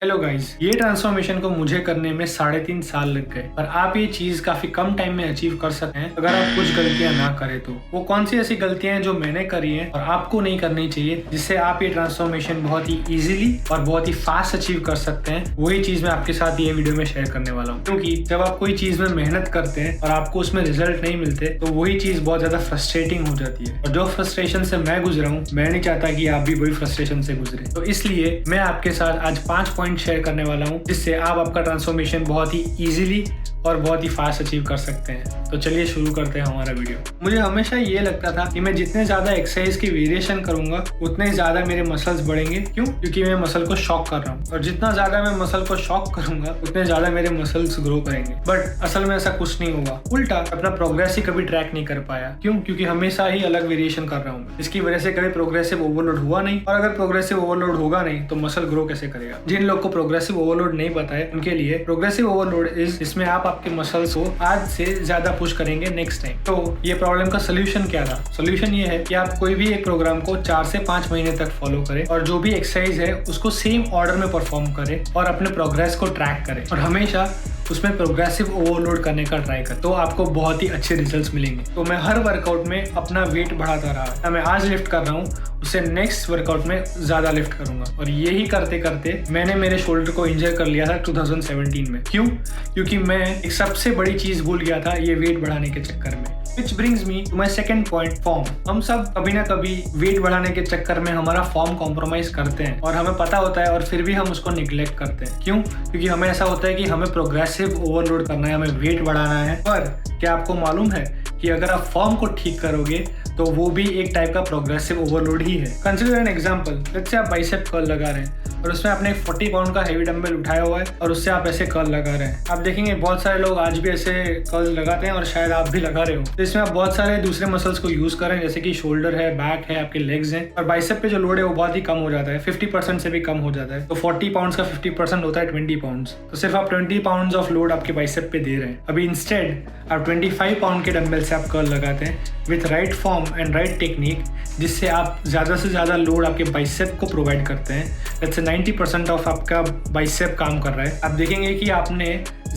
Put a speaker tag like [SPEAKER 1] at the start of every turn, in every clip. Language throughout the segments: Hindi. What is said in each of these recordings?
[SPEAKER 1] हेलो गाइस, ये ट्रांसफॉर्मेशन को मुझे करने में 3.5 साल लग गए। पर आप ये चीज काफी कम टाइम में अचीव कर सकते हैं अगर आप कुछ गलतियां ना करें तो। वो कौन सी ऐसी गलतियां हैं जो मैंने करी हैं और आपको नहीं करनी चाहिए, जिससे आप ये ट्रांसफॉर्मेशन बहुत ही इजीली और बहुत ही फास्ट अचीव कर सकते हैं, वही चीज मैं आपके साथ ये वीडियो में शेयर करने वाला हूँ। क्योंकि जब आप कोई चीज में मेहनत करते हैं और आपको उसमें रिजल्ट नहीं मिलते तो वही चीज बहुत ज्यादा फ्रस्ट्रेटिंग हो जाती है। और जो फ्रस्ट्रेशन से मैं गुजरा हूँ, मैं नहीं चाहता कि आप भी वही फ्रस्ट्रेशन से गुजरे। तो इसलिए मैं आपके साथ आज 5 पॉइंट शेयर करने वाला हूँ जिससे आप आपका ट्रांसफॉर्मेशन बहुत ही इजीली और बहुत ही फास्ट अचीव कर सकते हैं। तो चलिए शुरू करते हैं हमारा वीडियो। मुझे हमेशा ये लगता था कि मैं जितने ज्यादा एक्सरसाइज की वेरिएशन करूंगा उतने ज्यादा मेरे मसल्स बढ़ेंगे। क्यों? क्योंकि मैं मसल को शॉक कर रहा हूँ, और जितना ज्यादा मैं मसल को शॉक करूंगा उतने ज्यादा मेरे मसल्स ग्रो करेंगे। बट असल में ऐसा कुछ नहीं होगा। उल्टा अपना प्रोग्रेस ही कभी ट्रैक नहीं कर पाया। क्यों? क्योंकि हमेशा ही अलग वेरिएशन कर रहा हूँ। इसकी वजह से कभी प्रोग्रेसिव ओवरलोड हुआ नहीं, और अगर प्रोग्रेसिव ओवरलोड होगा नहीं तो मसल ग्रो कैसे करेगा। जिन लोग को प्रोग्रेसिव ओवरलोड नहीं पता है उनके लिए प्रोग्रेसिव ओवरलोड इज जिसमें आप आपके मसल्स को आज से ज्यादा पुश करेंगे नेक्स्ट टाइम। तो ये प्रॉब्लम का सोल्यूशन क्या था? सोल्यूशन ये है कि आप कोई भी एक प्रोग्राम को 4 से 5 महीने तक फॉलो करें और जो भी एक्सरसाइज है उसको सेम ऑर्डर में परफॉर्म करें और अपने प्रोग्रेस को ट्रैक करें, और हमेशा उसमें प्रोग्रेसिव ओवरलोड करने का ट्राई कर, तो आपको बहुत ही अच्छे रिजल्ट्स मिलेंगे। तो मैं हर वर्कआउट में अपना वेट बढ़ाता रहा। मैं आज लिफ्ट कर रहा हूँ, उससे नेक्स्ट वर्कआउट में ज्यादा लिफ्ट करूंगा, और यही करते करते मैंने मेरे शोल्डर को इंजर कर लिया था 2017 में। क्यों? क्योंकि मैं एक सबसे बड़ी चीज भूल गया था ये वेट बढ़ाने के चक्कर में। Which brings me to my second point, form. हम सब कभी ना कभी वेट बढ़ाने के चक्कर में हमारा फॉर्म कॉम्प्रोमाइज करते हैं, और हमें पता होता है और फिर भी हम उसको निग्लेक्ट करते हैं। क्यों? क्योंकि हमें ऐसा होता है कि हमें प्रोग्रेसिव ओवरलोड करना है, हमें वेट बढ़ाना है। पर क्या आपको मालूम है कि अगर आप फॉर्म को ठीक करोगे तो वो भी एक टाइप का प्रोग्रेसिव ओवरलोड ही है। Consider an example. Let's say आप बाइसेप कर्ल लगा रहे हैं और उसमें आपने 40 पाउंड का हेवी डंबल उठाया हुआ है और उससे आप ऐसे कर्ल लगा रहे हैं। आप देखेंगे बहुत सारे लोग आज भी ऐसे कर्ल लगाते हैं, और शायद आप भी लगा रहे हो। तो इसमें आप बहुत सारे दूसरे मसल्स को यूज कर रहे हैं, जैसे कि शोल्डर है, बैक है, आपके लेग्स हैं, और बाइसेप पे जो लोड है वो बहुत ही कम हो जाता है, 50% से भी कम हो जाता है। तो 40 पाउंड का 50% होता है 20 पाउंड। तो सिर्फ आप 20 पाउंड ऑफ लोड आपके बाइसेप पे दे रहे हैं। अभी इंस्टेड आप 25 पाउंड के डंबल से आप कर्ल लगाते हैं with right form and right technique, जिससे आप ज्यादा से ज्यादा लोड आपके बाइसेप को प्रोवाइड करते हैं। जैसे 90% ऑफ आपका बाइसेप काम कर रहा है। आप देखेंगे कि आपने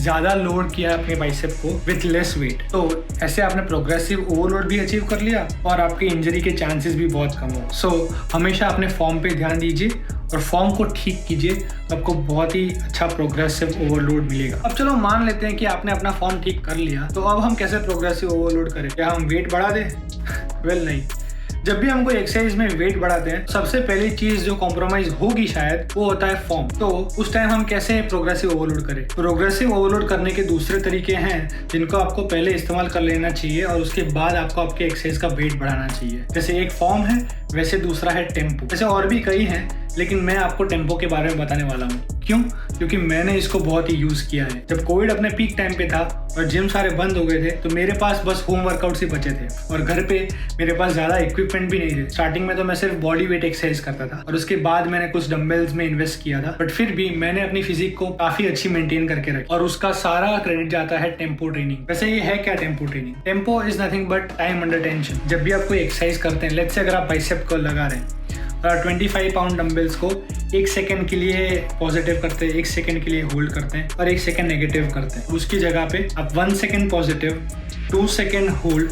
[SPEAKER 1] ज्यादा लोड किया अपने बाइसेप को विथ लेस वेट। तो ऐसे आपने प्रोग्रेसिव ओवरलोड भी अचीव कर लिया और आपके इंजरी के चांसेस भी बहुत कम हो। सो हमेशा अपने फॉर्म पे ध्यान दीजिए और फॉर्म को ठीक कीजिए, तो आपको बहुत ही अच्छा प्रोग्रेसिव ओवरलोड मिलेगा। अब चलो मान लेते हैं कि आपने अपना फॉर्म ठीक कर लिया, तो अब हम कैसे प्रोग्रेसिव ओवरलोड करें? क्या हम वेट बढ़ा दें? वेल नहीं। जब भी हम कोई एक्सरसाइज में वेट बढ़ाते हैं, सबसे पहली चीज जो कॉम्प्रोमाइज होगी शायद, वो होता है फॉर्म। तो उस टाइम हम कैसे प्रोग्रेसिव ओवरलोड करें? प्रोग्रेसिव ओवरलोड करने के दूसरे तरीके हैं जिनको आपको पहले इस्तेमाल कर लेना चाहिए, और उसके बाद आपको आपके एक्सरसाइज का वेट बढ़ाना चाहिए। जैसे एक फॉर्म है, वैसे दूसरा है टेम्पो। वैसे और भी कई हैं, लेकिन मैं आपको टेम्पो के बारे में बताने वाला हूँ। क्यों? क्योंकि मैंने इसको बहुत ही यूज किया है। जब कोविड अपने पीक टाइम पे था और जिम सारे बंद हो गए थे, तो मेरे पास बस होम वर्कआउट्स ही बचे थे, और घर पे मेरे पास ज्यादा इक्विपमेंट भी नहीं थे। स्टार्टिंग में तो मैं सिर्फ बॉडी वेट एक्सरसाइज करता था, और उसके बाद मैंने कुछ डंबल्स में इन्वेस्ट किया था। बट फिर भी मैंने अपनी फिजिक को काफी अच्छी मेंटेन करके रखी, और उसका सारा क्रेडिट जाता है टेम्पो ट्रेनिंग। वैसे ये है क्या tempo training? Tempo is nothing but time under tension. जब भी आप कोई एक्सरसाइज करते हैं, लेट्स से अगर आप बाइसेप कर्ल लगा रहे हैं और 25 पाउंड डंबल्स को 1 सेकंड के लिए पॉजिटिव करते हैं, 1 सेकंड के लिए होल्ड करते हैं और 1 सेकंड नेगेटिव करते हैं। उसकी जगह पे आप 1 सेकंड पॉजिटिव, 2 सेकंड होल्ड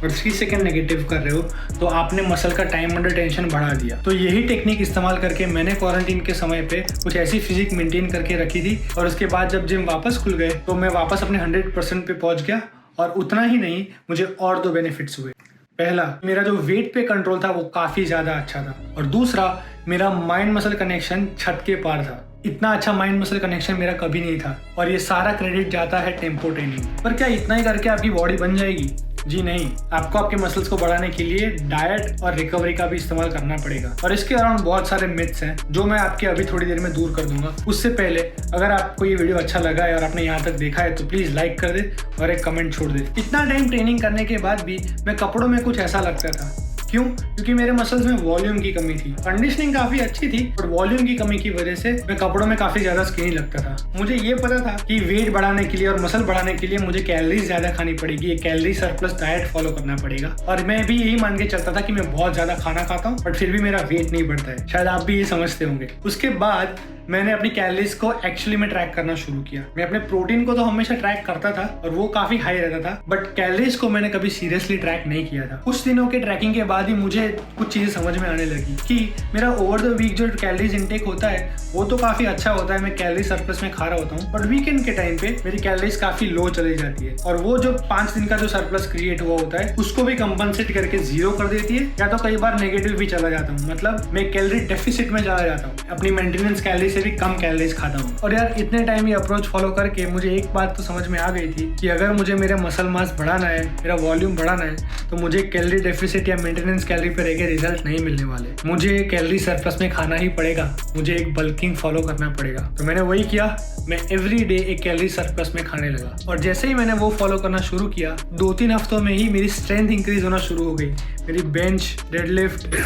[SPEAKER 1] और 3 सेकंड नेगेटिव कर रहे हो, तो आपने मसल का टाइम अंडर टेंशन बढ़ा दिया। तो यही टेक्निक इस्तेमाल करके मैंने क्वारंटीन के समय पे कुछ ऐसी फिजिक मेंटेन करके रखी थी, और उसके बाद जब जिम वापस खुल गए तो मैं वापस अपने 100% पे पहुंच गया। और उतना ही नहीं, मुझे और 2 बेनिफिट्स हुए। पहला, मेरा जो वेट पे कंट्रोल था वो काफी ज्यादा अच्छा था, और दूसरा, मेरा माइंड मसल कनेक्शन छत के पार था। इतना अच्छा माइंड मसल कनेक्शन मेरा कभी नहीं था, और ये सारा क्रेडिट जाता है टेम्पो ट्रेनिंग पर। क्या इतना ही करके आपकी बॉडी बन जाएगी? जी नहीं, आपको आपके मसल्स को बढ़ाने के लिए डाइट और रिकवरी का भी इस्तेमाल करना पड़ेगा, और इसके अराउंड बहुत सारे मिथ्स हैं जो मैं आपके अभी थोड़ी देर में दूर कर दूंगा। उससे पहले, अगर आपको ये वीडियो अच्छा लगा है और आपने यहाँ तक देखा है तो प्लीज लाइक कर दे और एक कमेंट छोड़ दे। इतना टाइम ट्रेनिंग करने के बाद भी मैं कपड़ों में कुछ ऐसा लगता था। क्यों? क्योंकि मेरे मसल्स में वॉल्यूम की कमी थी। कंडीशनिंग काफी अच्छी थी, पर वॉल्यूम की कमी की वजह से मैं कपड़ों में काफी ज्यादा स्किनी लगता था। मुझे ये पता था कि वेट बढ़ाने के लिए और मसल बढ़ाने के लिए मुझे कैलोरीज ज्यादा खानी पड़ेगी, एक कैलोरी सरप्लस डाइट फॉलो करना पड़ेगा, और मैं भी यही मान के चलता था कि मैं बहुत ज्यादा खाना खाता हूँ बट फिर भी मेरा वेट नहीं बढ़ता है। शायद आप भी ये समझते होंगे। उसके बाद मैंने अपनी कैलोरीज को एक्चुअली में ट्रैक करना शुरू किया। मैं अपने प्रोटीन को तो हमेशा ट्रैक करता था और वो काफी हाई रहता था, बट कैलोरीज को मैंने कभी सीरियसली ट्रैक नहीं किया था। कुछ दिनों के ट्रैकिंग के बाद ही मुझे कुछ चीजें समझ में आने लगी कि मेरा ओवर द वीक जो कैलोरीज इनटेक होता है वो तो काफी अच्छा होता है, मैं कैलोरी सरप्लस में खा रहा होता हूँ, बट वीकेंड के टाइम पे मेरी कैलोरीज काफी लो चली जाती है और वो जो 5 दिन का जो सरप्लस क्रिएट हुआ होता है उसको भी कंपनसेट करके 0 कर देती है, या तो कई बार नेगेटिव भी चला जाता हूँ। मतलब मैं कैलोरी डेफिसिट में चला जाता हूँ, अपनी मेंटेनेंस कैलोरी से भी कम कैलोरीज खाता हूँ। और यार इतने टाइम ये अप्रोच फॉलो करके मुझे एक बात तो समझ में आ गई थी कि अगर मुझे मेरा मसल मास बढ़ाना है, मेरा वॉल्यूम बढ़ाना है, तो मुझे कैलोरी डेफिसिट या मेंटेनेंस कैलोरी पे रह के रिजल्ट नहीं मिलने वाले। मुझे कैलोरी सरप्लस में खाना ही पड़ेगा, मुझे एक बल्किंग फॉलो करना पड़ेगा। तो मैंने वही किया, मैं एवरी डे एक कैलोरी सरप्लस में खाने लगा। और जैसे ही मैंने वो फॉलो करना शुरू किया, 2-3 हफ्तों में ही मेरी स्ट्रेंथ इंक्रीज होना शुरू हो गई। मेरी बेंच, डेडलिफ्ट,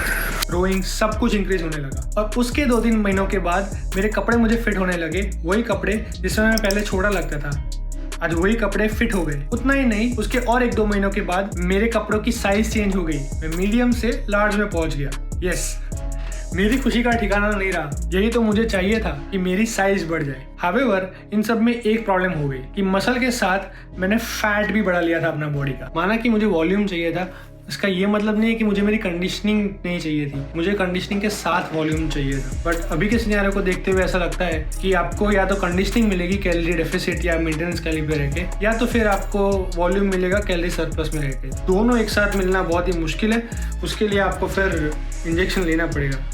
[SPEAKER 1] रोइंग सब कुछ इंक्रीज होने लगा। और उसके 2-3 महीनों के बाद मेरे कपड़े मुझे फिट होने लगे, वही कपड़े जिसमें मैं पहले छोटा लगता था, आज वही कपड़े फिट हो गए। उतना ही नहीं, उसके और 1-2 महीनों के बाद मेरे कपड़ों की साइज चेंज हो गई, मैं मीडियम से लार्ज में पहुंच गया। यस, मेरी खुशी का ठिकाना नहीं रहा। यही तो मुझे चाहिए था कि मेरी साइज बढ़ जाए। हावेवर इन सब में एक प्रॉब्लम हो गई कि मसल के साथ मैंने फैट भी बढ़ा लिया था अपना बॉडी का। माना कि मुझे वॉल्यूम चाहिए था, इसका ये मतलब नहीं है कि मुझे मेरी कंडीशनिंग नहीं चाहिए थी, मुझे कंडीशनिंग के साथ वॉल्यूम चाहिए था। बट अभी के सिनेरियो को देखते हुए ऐसा लगता है कि आपको या तो कंडीशनिंग मिलेगी कैलोरी डेफिसिट या मेंटेनेंस कैलोरी पे रह के, या तो फिर आपको वॉल्यूम मिलेगा कैलोरी सरप्लस में रह के। दोनों एक साथ मिलना बहुत ही मुश्किल है, उसके लिए आपको फिर इंजेक्शन लेना पड़ेगा।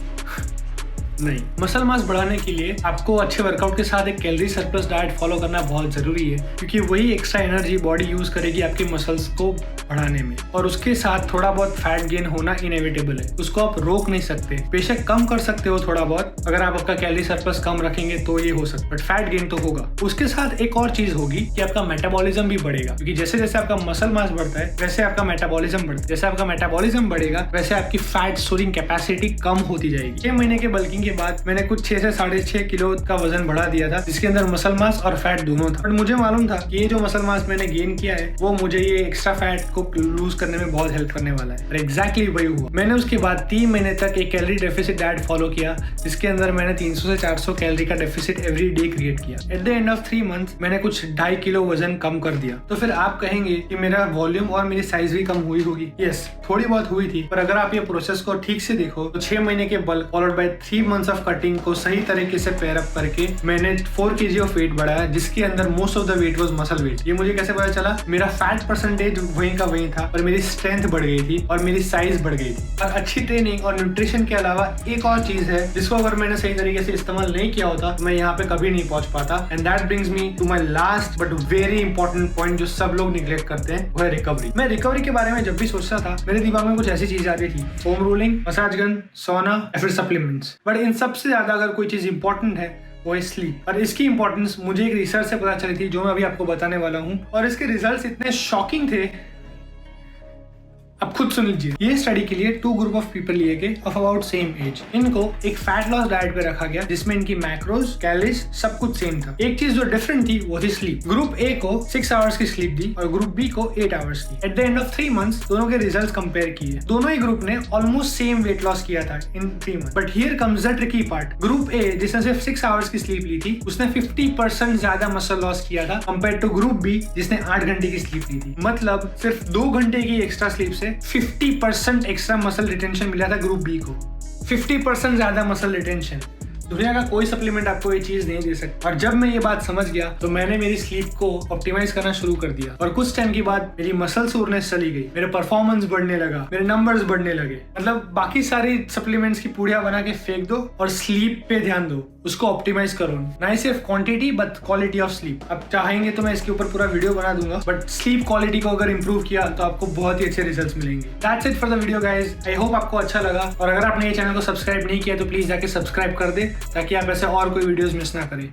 [SPEAKER 1] नहीं, मसल मास बढ़ाने के लिए आपको अच्छे वर्कआउट के साथ एक कैलोरी सरप्लस डाइट फॉलो करना बहुत जरूरी है, क्योंकि वही एक्स्ट्रा एनर्जी बॉडी यूज करेगी आपके मसल्स को बढ़ाने में। और उसके साथ थोड़ा बहुत फैट गेन होना इनएविटेबल है, उसको आप रोक नहीं सकते। बेशक कम कर सकते हो थोड़ा बहुत, अगर आप आपका कैलोरी सरप्लस कम रखेंगे तो ये हो सकता है, बट फैट गेन तो होगा। उसके साथ एक और चीज होगी कि आपका मेटाबॉलिज्म भी बढ़ेगा, क्योंकि जैसे जैसे आपका मसल मास बढ़ता है वैसे आपका मेटाबॉलिज्म बढ़ता है। जैसे आपका मेटाबॉलिज्म बढ़ेगा वैसे आपकी फैट स्टोरिंग कैपेसिटी कम होती जाएगी। 6 महीने के बल्किंग के बाद मैंने कुछ 6 से 6.5 किलो का वजन बढ़ा दिया था, जिसके अंदर मसल मास और फैट दोनों था। बट मुझे मालूम था कि ये जो मसल मास मैंने गेन किया है वो मुझे ये एक्स्ट्रा फैट को लूज करने में बहुत हेल्प करने वाला है। और एग्जैक्टली वही हुआ। मैंने उसके बाद 3 महीने तक एक कैलोरी डेफिसिट डाइट फॉलो किया, जिसके अंदर मैंने 300 से 400 कैलोरी का डेफिसिट एवरी डे क्रिएट किया। At the end of 3 month मैंने कुछ 2.5 किलो वजन कम कर दिया। तो फिर आप कहेंगे कि मेरा वॉल्यूम और मेरी साइज भी कम हुई होगी। यस, थोड़ी बहुत हुई थी, पर अगर आप ये प्रोसेस को ठीक से देखो तो 6 महीने के bulk followed by 3 months of cutting को सही तरीके से पेयर अप करके मैंने 4 kg ऑफ वेट बढ़ाया, जिसके अंदर most of the weight was muscle weight. ये मुझे कैसे पता चला? मेरा फैट परसेंटेज वहीं का वहीं था और मेरी स्ट्रेंथ बढ़ गई थी और मेरी साइज बढ़ गई थी। और अच्छी ट्रेनिंग और न्यूट्रिशन के अलावा एक और चीज है जिसको अगर मैंने सही तरीके से इस्तेमाल नहीं किया होता तो मैं यहाँ पे कभी नहीं पहुंच पाता। And that brings me to my last but very important point जो सब लोग निग्लेक्ट करते हैं, वो है रिकवरी। मैं रिकवरी के बारे में जब भी सोचता था मेरे दिमाग में कुछ ऐसी चीज आती थी, फोम रोलिंग, मसाज गन, सोना या फिर सप्लीमेंट्स। बट इन सबसे ज्यादा अगर कोई चीज इंपॉर्टेंट है वो है स्लीप। और इसकी इंपॉर्टेंस मुझे एक रिसर्च से पता चली थी जो मैं अभी आपको बताने वाला हूँ, और इसके रिजल्ट्स इतने शॉकिंग थे, अब खुद सुन लीजिए। ये स्टडी के लिए 2 ग्रुप ऑफ पीपल लिए गए ऑफ अबाउट सेम एज। इनको एक फैट लॉस डाइट पे रखा गया जिसमें इनकी मैक्रोज, कैलोरीज सब कुछ सेम था। एक चीज जो डिफरेंट थी वो थी स्लीप। ग्रुप ए को 6 आवर्स की स्लीप दी और ग्रुप बी को 8 आवर्स की। At the end of 3 months दोनों के रिजल्ट्स कंपेयर किए। दोनों ही ग्रुप ने ऑलमोस्ट सेम वेट लॉस किया था इन 3 months. But here comes the tricky part. Group A जिसने सिर्फ 6 आवर्स की स्लीप ली थी उसने 50% ज्यादा मसल लॉस किया था कंपेयर टू ग्रुप बी जिसने 8 घंटे की स्लीप ली थी। मतलब सिर्फ 2 घंटे की एक्स्ट्रा स्लीप से 50% एक्स्ट्रा मसल रिटेंशन मिला था ग्रुप बी को। 50% ज्यादा मसल रिटेंशन। दुनिया का कोई सप्लीमेंट आपको ये चीज नहीं दे सकता। और जब मैं ये बात समझ गया तो मैंने मेरी स्लीप को ऑप्टिमाइज करना शुरू कर दिया और कुछ टाइम के बाद मेरी मसल सोरनेस चली गई, मेरे परफॉर्मेंस बढ़ने लगा, मेरे नंबर्स बढ़ने लगे। मतलब बाकी सारी सप्लीमेंट्स की पूड़िया बना के फेंक दो और स्लीप पे ध्यान दो, उसको ऑप्टिमाइज करो। ना सिर्फ quantity but quality of sleep. अब चाहेंगे तो मैं इसके ऊपर पूरा वीडियो बना दूंगा, बट स्लीप क्वालिटी को अगर इंप्रूव किया तो आपको बहुत ही अच्छे रिजल्ट्स मिलेंगे। That's it for the video guys. I hope आपको अच्छा लगा, और अगर आपने ये चैनल को सब्सक्राइब नहीं किया तो प्लीज जाके सब्सक्राइब कर दे ताकि आप ऐसे और कोई वीडियोस मिस ना करें।